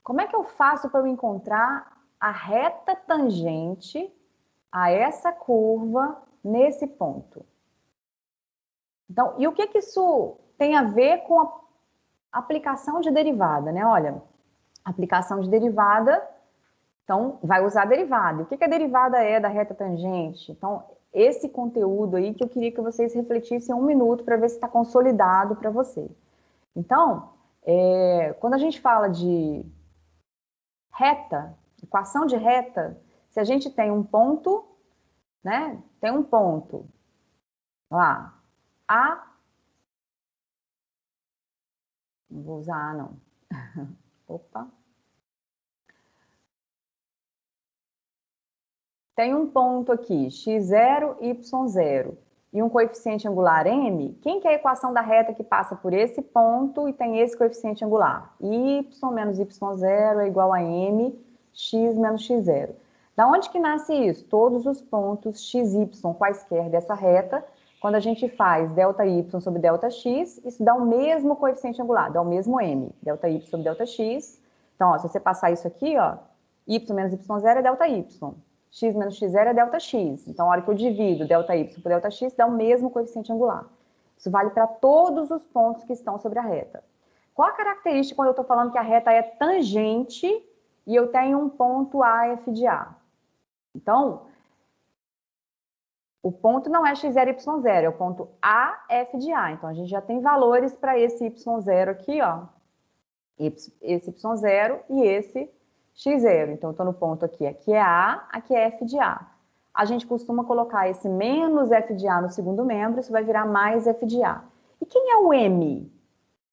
como é que eu faço para eu encontrar a reta tangente a essa curva nesse ponto? Então, e o que isso tem a ver com a aplicação de derivada, né? Olha, aplicação de derivada, então, vai usar a derivada. O que a derivada é da reta tangente? Então, esse conteúdo aí que eu queria que vocês refletissem 1 minuto para ver se está consolidado para você. Então, quando a gente fala de reta, equação de reta, se a gente tem um ponto, né? Tem um ponto lá, A, não vou usar A não. Opa. Tem um ponto aqui, x0, y0, e um coeficiente angular m. Quem que é a equação da reta que passa por esse ponto e tem esse coeficiente angular? Y menos y0 é igual a m, x menos x0. Da onde que nasce isso? Todos os pontos x, y, quaisquer dessa reta, quando a gente faz ΔY sobre ΔX, isso dá o mesmo coeficiente angular, dá o mesmo m, ΔY sobre ΔX. Então, ó, se você passar isso aqui, ó, y menos y0 é ΔY. X menos x0 é ΔX. Então, a hora que eu divido ΔY por ΔX, dá o mesmo coeficiente angular. Isso vale para todos os pontos que estão sobre a reta. Qual a característica quando eu estou falando que a reta é tangente e eu tenho um ponto AF de A? Então, o ponto não é x0, y0, é o ponto AF de A. Então, a gente já tem valores para esse y0 aqui, ó. Esse y0 e esse x0. Então, eu estou no ponto aqui. Aqui é A, aqui é F de A. A gente costuma colocar esse menos F de A no segundo membro, isso vai virar mais F de A. E quem é o M?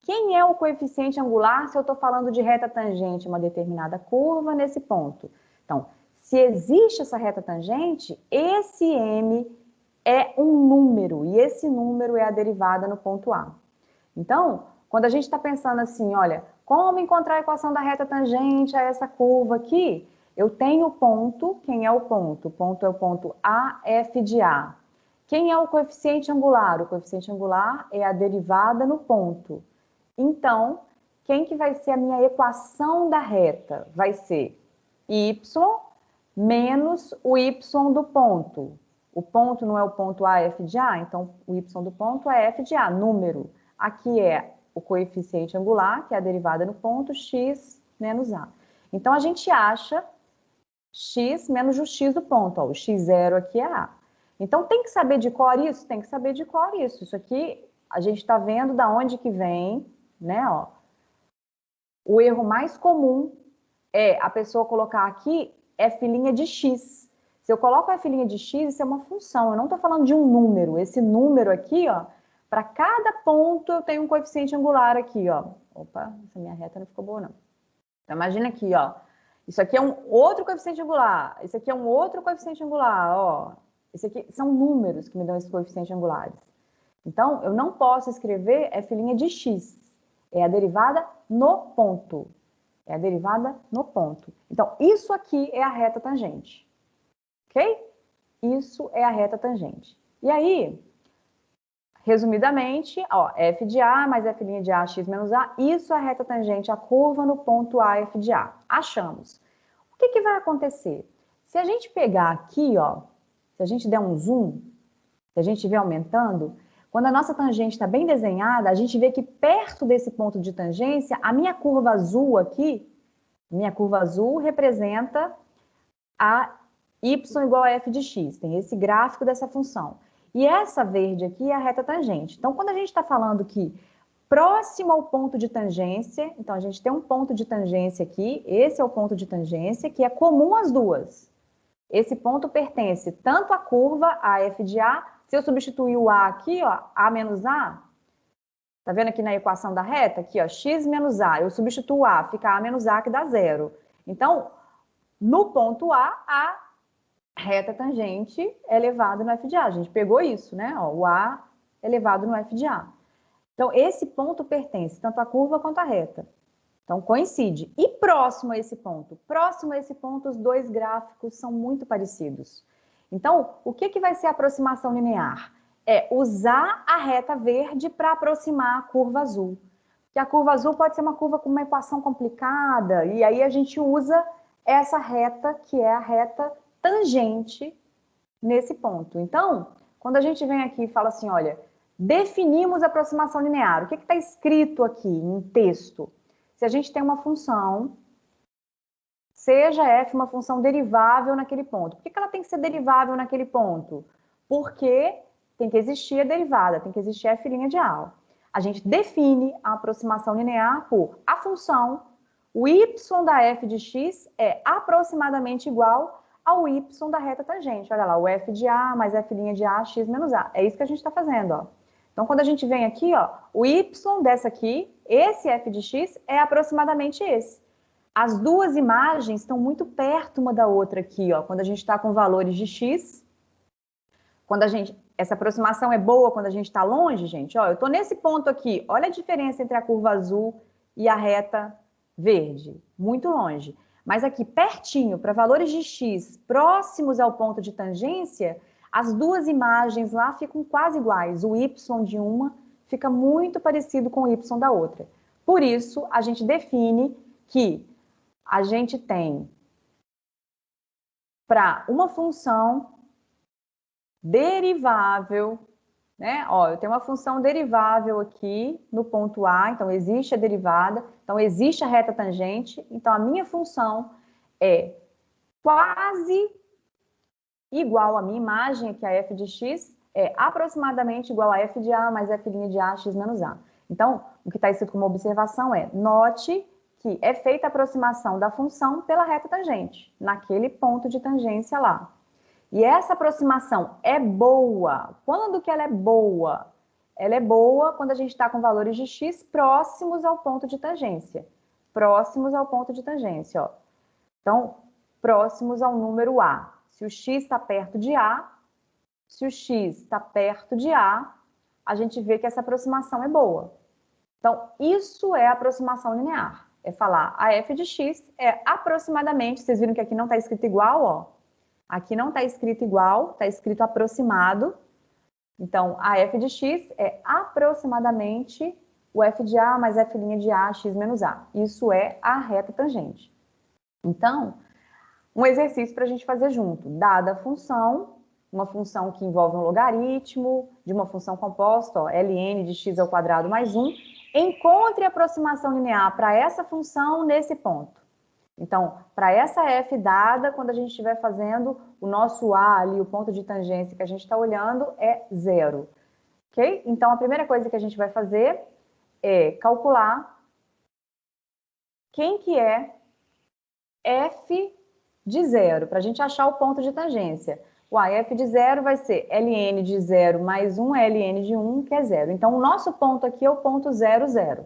Quem é o coeficiente angular se eu estou falando de reta tangente a uma determinada curva nesse ponto? Então, se existe essa reta tangente, esse M é um número, e esse número é a derivada no ponto A. Então, quando a gente está pensando assim, olha, como encontrar a equação da reta tangente a essa curva aqui? Eu tenho o ponto, quem é o ponto? O ponto é o ponto AF de A. Quem é o coeficiente angular? O coeficiente angular é a derivada no ponto. Então, quem que vai ser a minha equação da reta? Vai ser y menos o y do ponto. O ponto não é o ponto AF de A, então o y do ponto é F de A, número. Aqui é o coeficiente angular, que é a derivada no ponto, x menos A. Então, a gente acha x menos o x do ponto. Ó, o x0 aqui é A. Então, tem que saber de cor isso? Tem que saber de cor isso. Isso aqui, a gente está vendo da onde que vem, né? Ó. O erro mais comum é a pessoa colocar aqui f' de x. Se eu coloco f' de x, isso é uma função. Eu não estou falando de um número. Esse número aqui, ó, para cada ponto eu tenho um coeficiente angular aqui, ó. Opa, essa minha reta não ficou boa, não. Então, imagina aqui, ó. Isso aqui é um outro coeficiente angular. Isso aqui é um outro coeficiente angular, ó. Isso aqui são números que me dão esses coeficientes angulares. Então, eu não posso escrever f' de x. É a derivada no ponto. É a derivada no ponto. Então, isso aqui é a reta tangente. Ok? Isso é a reta tangente. E aí, resumidamente, ó, f de A mais f' de A, x menos A, isso é a reta tangente, a curva no ponto A, f de A. Achamos. O que vai acontecer? Se a gente pegar aqui, ó, se a gente der um zoom, se a gente estiver aumentando, quando a nossa tangente está bem desenhada, a gente vê que perto desse ponto de tangência, a minha curva azul aqui, minha curva azul representa a y igual a f de x. Tem esse gráfico dessa função. E essa verde aqui é a reta tangente. Então, quando a gente está falando que próximo ao ponto de tangência, então a gente tem um ponto de tangência aqui, esse é o ponto de tangência, que é comum às duas. Esse ponto pertence tanto à curva, a f de A, se eu substituir o A aqui, ó, A menos A, tá vendo aqui na equação da reta? Aqui, ó, x menos A, eu substituo A, fica A menos A, que dá zero. Então, no ponto A reta tangente é elevado no f de A. A gente pegou isso, né? Ó, o A elevado no f de A. Então, esse ponto pertence tanto à curva quanto à reta. Então, coincide. E próximo a esse ponto? Próximo a esse ponto, os dois gráficos são muito parecidos. Então, o que vai ser a aproximação linear? É usar a reta verde para aproximar a curva azul. que a curva azul pode ser uma curva com uma equação complicada, e aí a gente usa essa reta, que é a reta tangente nesse ponto. Então, quando a gente vem aqui e fala assim, olha, definimos a aproximação linear, o que está escrito aqui em texto? Se a gente tem uma função, seja f uma função derivável naquele ponto. Por que ela tem que ser derivável naquele ponto? Porque tem que existir a derivada, tem que existir f' de A. A gente define a aproximação linear por a função, o y da f de x é aproximadamente igual ao y da reta tangente. Olha lá, o f de A mais f' de A, x menos A. É isso que a gente está fazendo, ó. Então, quando a gente vem aqui, ó, o y dessa aqui, esse f de x é aproximadamente esse. As duas imagens estão muito perto uma da outra aqui, ó, quando a gente está com valores de x. Essa aproximação é boa quando a gente está longe, gente. Ó, eu estou nesse ponto aqui. Olha a diferença entre a curva azul e a reta verde. Muito longe. Mas aqui, pertinho, para valores de x próximos ao ponto de tangência, as duas imagens lá ficam quase iguais. O y de uma fica muito parecido com o y da outra. Por isso, a gente define que a gente tem para uma função derivável, né? Ó, eu tenho uma função derivável aqui no ponto A, então existe a derivada, então existe a reta tangente, então a minha função é quase igual à minha imagem, que é a f de x, é aproximadamente igual a f de A mais f' de A, x menos A. Então, o que está escrito como observação é, note que é feita a aproximação da função pela reta tangente, naquele ponto de tangência lá. E essa aproximação é boa. Quando que ela é boa? Ela é boa quando a gente está com valores de x próximos ao ponto de tangência. Próximos ao ponto de tangência, ó. Então, próximos ao número A. Se o x está perto de A, se o x está perto de A, a gente vê que essa aproximação é boa. Então, isso é aproximação linear. É falar a f de x é aproximadamente, vocês viram que aqui não está escrito igual, ó. Aqui não está escrito igual, está escrito aproximado. Então, a f de x é aproximadamente o f de A mais f' de A, x menos A. Isso é a reta tangente. Então, um exercício para a gente fazer junto. Dada a função, uma função que envolve um logaritmo de uma função composta, ó, ln de x ao quadrado mais 1, encontre a aproximação linear para essa função nesse ponto. Então, para essa f dada, quando a gente estiver fazendo o nosso A ali, o ponto de tangência que a gente está olhando é 0. Ok? Então, a primeira coisa que a gente vai fazer é calcular quem que é f de 0, para a gente achar o ponto de tangência. O f de 0 vai ser ln de 0 mais 1 ln de 1, que é 0. Então, o nosso ponto aqui é o ponto 0, 0.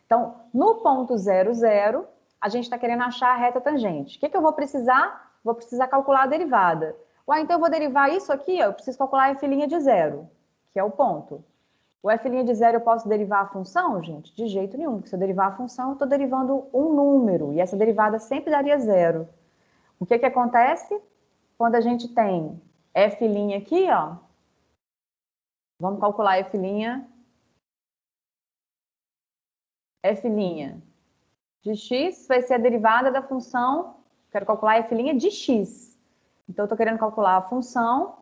Então, no ponto 0, 0, a gente está querendo achar a reta tangente. O que eu vou precisar? Vou precisar calcular a derivada. Ué, então eu vou derivar isso aqui, ó, eu preciso calcular a f' de 0, que é o ponto. O f' de 0 eu posso derivar a função, gente? De jeito nenhum, porque se eu derivar a função, eu estou derivando um número, e essa derivada sempre daria 0. O que acontece? Quando a gente tem f' aqui, ó, vamos calcular f' de x vai ser a derivada da função, quero calcular f' de x. Então, eu estou querendo calcular a função,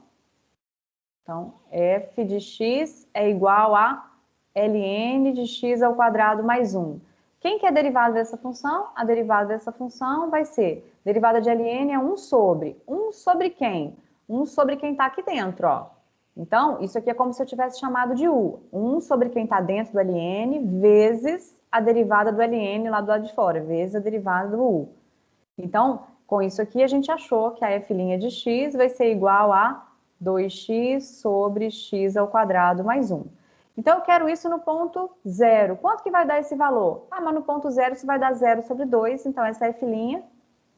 então, f de x é igual a ln de x ao quadrado mais 1. Quem que é a derivada dessa função? A derivada dessa função vai ser, derivada de ln é 1 sobre. 1 sobre quem? 1 sobre quem está aqui dentro, ó. Então, isso aqui é como se eu tivesse chamado de u. 1 sobre quem está dentro do ln vezes a derivada do ln lá do lado de fora, vezes a derivada do u. Então, com isso aqui, a gente achou que a f' de x vai ser igual a 2x sobre x ao quadrado mais 1. Então, eu quero isso no ponto 0. Quanto que vai dar esse valor? Ah, mas no ponto 0 isso vai dar 0 sobre 2, então essa f',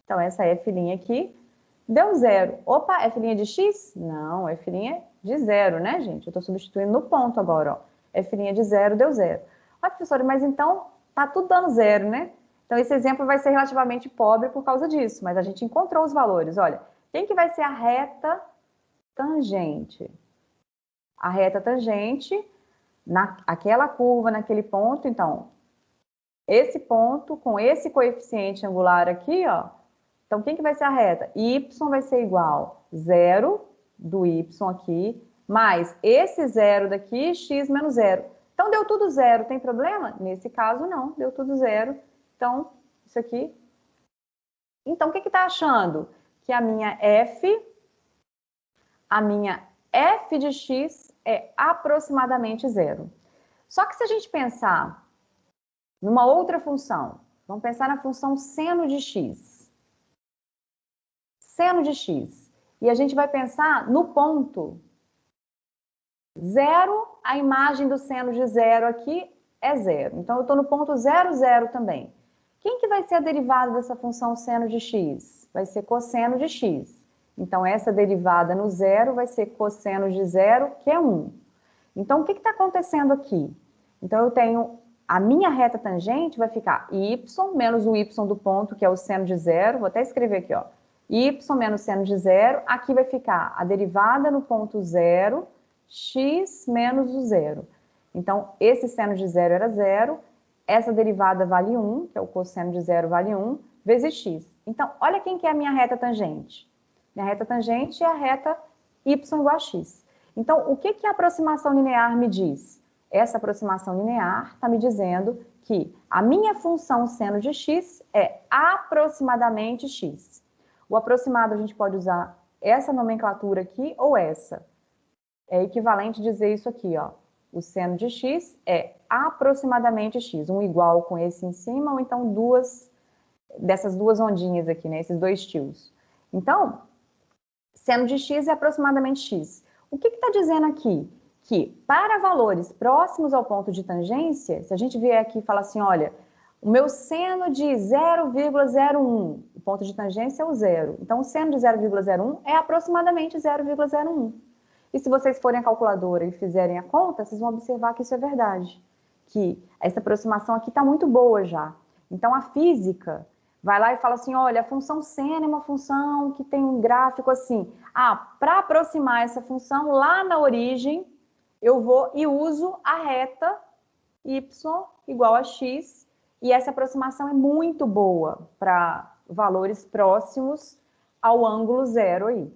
então essa f' aqui, deu 0. Opa, f' de x? Não, f' de 0, né, gente? Eu estou substituindo no ponto agora, ó. F' de 0 deu 0. Ah, professora, mas então tá tudo dando 0, né? Então, esse exemplo vai ser relativamente pobre por causa disso, mas a gente encontrou os valores. Olha, quem que vai ser a reta tangente? A reta tangente aquela curva, naquele ponto, então, esse ponto com esse coeficiente angular aqui, ó, então quem que vai ser a reta? Y vai ser igual a 0 do Y aqui, mais esse zero daqui, x menos zero. Então, deu tudo zero, tem problema? Nesse caso, não, deu tudo zero. Então, isso aqui. Então, o que está achando? Que a minha f de x é aproximadamente zero. Só que se a gente pensar numa outra função, vamos pensar na função seno de x. Seno de x. E a gente vai pensar no ponto zero, a imagem do seno de zero aqui é zero. Então, eu estou no ponto 0, 0 também. Quem que vai ser a derivada dessa função seno de x? Vai ser cosseno de x. Então, essa derivada no zero vai ser cosseno de zero, que é 1. Então, o que está acontecendo aqui? Então, eu tenho a minha reta tangente vai ficar y menos o y do ponto, que é o seno de zero. Vou até escrever aqui, ó. Y menos seno de zero. Aqui vai ficar a derivada no ponto zero, x menos o zero. Então, esse seno de zero era zero. Essa derivada vale 1, que é o cosseno de zero vale 1, vezes x. Então, olha quem que é a minha reta tangente. Minha reta tangente é a reta y igual a x. Então, o que que a aproximação linear me diz? Essa aproximação linear está me dizendo que a minha função seno de x é aproximadamente x. O aproximado a gente pode usar essa nomenclatura aqui ou essa. É equivalente dizer isso aqui, ó. O seno de x é aproximadamente x. Um igual com esse em cima, ou então dessas duas ondinhas aqui, né? Esses dois tios. Então, seno de x é aproximadamente x. O que está dizendo aqui? Que para valores próximos ao ponto de tangência, se a gente vier aqui e falar assim, olha, o meu seno de 0,01, o ponto de tangência é o zero. Então, o seno de 0,01 é aproximadamente 0,01. E se vocês forem à calculadora e fizerem a conta, vocês vão observar que isso é verdade. Que essa aproximação aqui está muito boa já. Então, a física vai lá e fala assim, olha, a função seno é uma função que tem um gráfico assim. Para aproximar essa função, lá na origem, eu vou e uso a reta y igual a x, e essa aproximação é muito boa para valores próximos ao ângulo zero aí.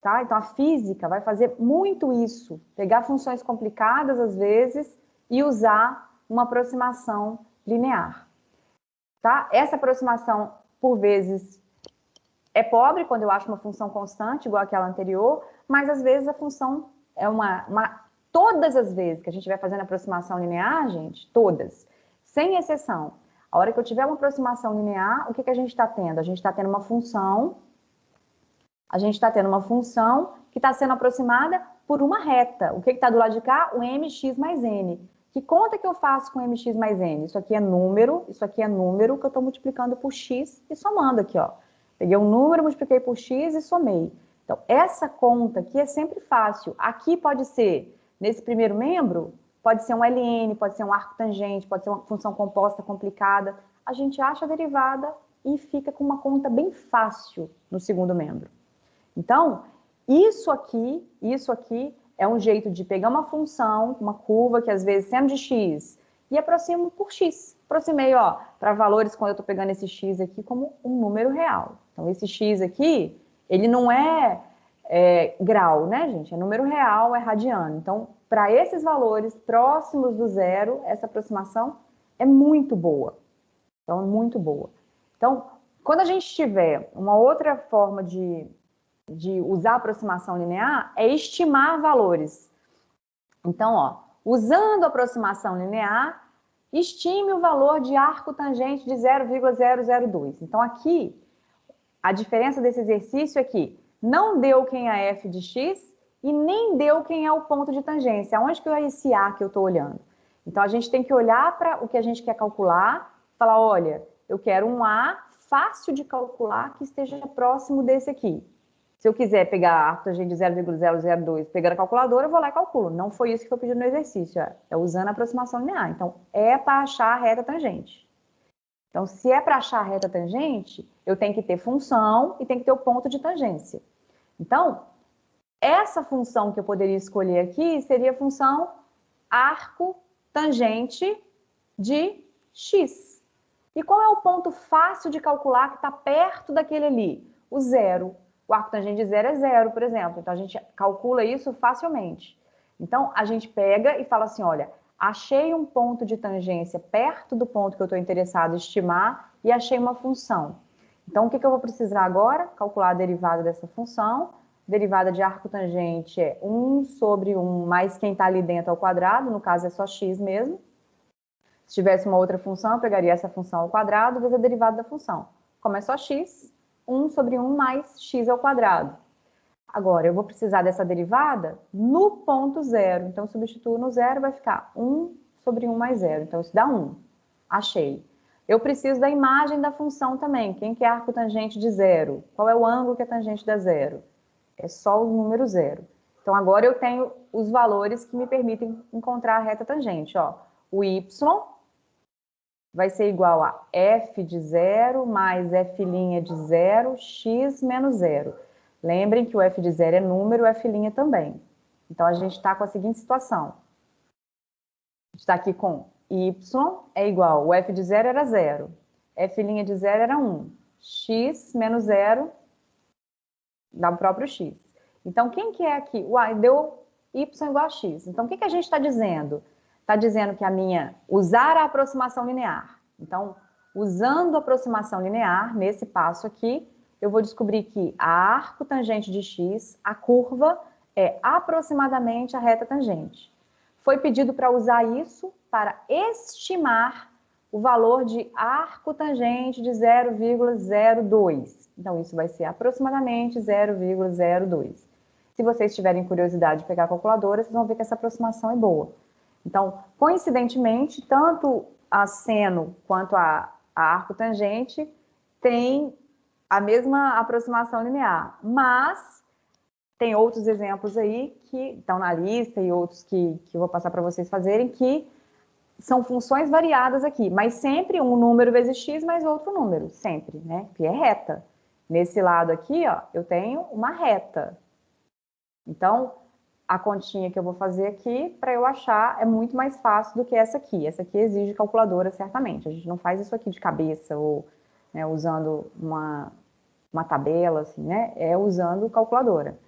Tá? Então, a física vai fazer muito isso, pegar funções complicadas, às vezes, e usar uma aproximação linear. Tá? Essa aproximação, por vezes, é pobre quando eu acho uma função constante, igual aquela anterior, mas, às vezes, a função é todas as vezes que a gente vai fazendo aproximação linear, gente, todas, sem exceção, a hora que eu tiver uma aproximação linear, o que que a gente está tendo? A gente está tendo uma função que está sendo aproximada por uma reta. O que está do lado de cá? O mx mais n. Que conta que eu faço com mx mais n? Isso aqui é número que eu estou multiplicando por x e somando aqui, ó. Peguei um número, multipliquei por x e somei. Então, essa conta aqui é sempre fácil. Aqui pode ser, nesse primeiro membro, pode ser um ln, pode ser um arco tangente, pode ser uma função composta complicada. A gente acha a derivada e fica com uma conta bem fácil no segundo membro. Então, isso aqui é um jeito de pegar uma função, uma curva que às vezes sendo de x, e aproximo por x. Aproximei, ó, para valores quando eu estou pegando esse x aqui como um número real. Então, esse x aqui, ele não é grau, né, gente? É número real, é radiano. Então, para esses valores próximos do zero, essa aproximação é muito boa. Então, é muito boa. Então, quando a gente tiver uma outra forma de usar aproximação linear, é estimar valores. Então, ó, usando aproximação linear, estime o valor de arco tangente de 0,002. Então, aqui, a diferença desse exercício é que não deu quem é f de x e nem deu quem é o ponto de tangência. Onde que é esse a que eu estou olhando? Então, a gente tem que olhar para o que a gente quer calcular, falar, olha, eu quero um a fácil de calcular que esteja próximo desse aqui. Se eu quiser pegar a arco tangente de 0,002, pegar a calculadora, eu vou lá e calculo. Não foi isso que foi pedido no exercício, é usando a aproximação linear. Então, é para achar a reta tangente. Então, se é para achar a reta tangente, eu tenho que ter função e tem que ter o ponto de tangência. Então, essa função que eu poderia escolher aqui seria a função arco tangente de x. E qual é o ponto fácil de calcular que está perto daquele ali? O zero. O arco tangente de zero é zero, por exemplo. Então, a gente calcula isso facilmente. Então, a gente pega e fala assim, olha, achei um ponto de tangência perto do ponto que eu estou interessado em estimar e achei uma função. Então, o que eu vou precisar agora? Calcular a derivada dessa função. Derivada de arco tangente é 1 sobre 1 mais quem está ali dentro ao quadrado, no caso é só x mesmo. Se tivesse uma outra função, eu pegaria essa função ao quadrado vezes a derivada da função. Como é só x, 1 sobre 1 mais x ao quadrado. Agora, eu vou precisar dessa derivada no ponto zero. Então, eu substituo no zero, vai ficar 1 sobre 1 mais zero. Então, isso dá 1. Achei. Eu preciso da imagem da função também. Quem que é arco tangente de zero? Qual é o ângulo que é tangente da zero? É só o número zero. Então, agora eu tenho os valores que me permitem encontrar a reta tangente. Ó, o y vai ser igual a f de zero mais f' de zero, x menos zero. Lembrem que o f de zero é número, o f' também. Então, a gente está com a seguinte situação. A gente está aqui com y é igual, o f de zero era zero, f' de zero era 1, x menos zero dá o próprio x. Então, quem que é aqui? Uai, deu y igual a x. Então, o que a gente está dizendo? Está dizendo que usar a aproximação linear. Então, usando a aproximação linear, nesse passo aqui, eu vou descobrir que a arco tangente de x, a curva, é aproximadamente a reta tangente. Foi pedido para usar isso para estimar o valor de arco tangente de 0,02. Então, isso vai ser aproximadamente 0,02. Se vocês tiverem curiosidade de pegar a calculadora, vocês vão ver que essa aproximação é boa. Então, coincidentemente, tanto a seno quanto a arco tangente têm a mesma aproximação linear, mas tem outros exemplos aí que estão na lista e outros que eu vou passar para vocês fazerem, que são funções variadas aqui, mas sempre um número vezes x mais outro número, sempre, né? Que é reta. Nesse lado aqui, ó, eu tenho uma reta. Então, a continha que eu vou fazer aqui, para eu achar, é muito mais fácil do que essa aqui. Essa aqui exige calculadora, certamente. A gente não faz isso aqui de cabeça ou, né, usando uma tabela, assim, né? É usando calculadora.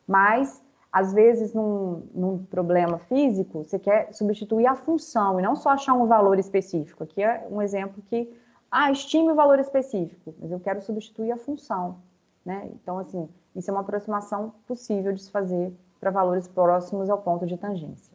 Mas, às vezes, num problema físico, você quer substituir a função e não só achar um valor específico. Aqui é um exemplo que, estime o valor específico, mas eu quero substituir a função, né? Então, assim, isso é uma aproximação possível de se fazer para valores próximos ao ponto de tangência.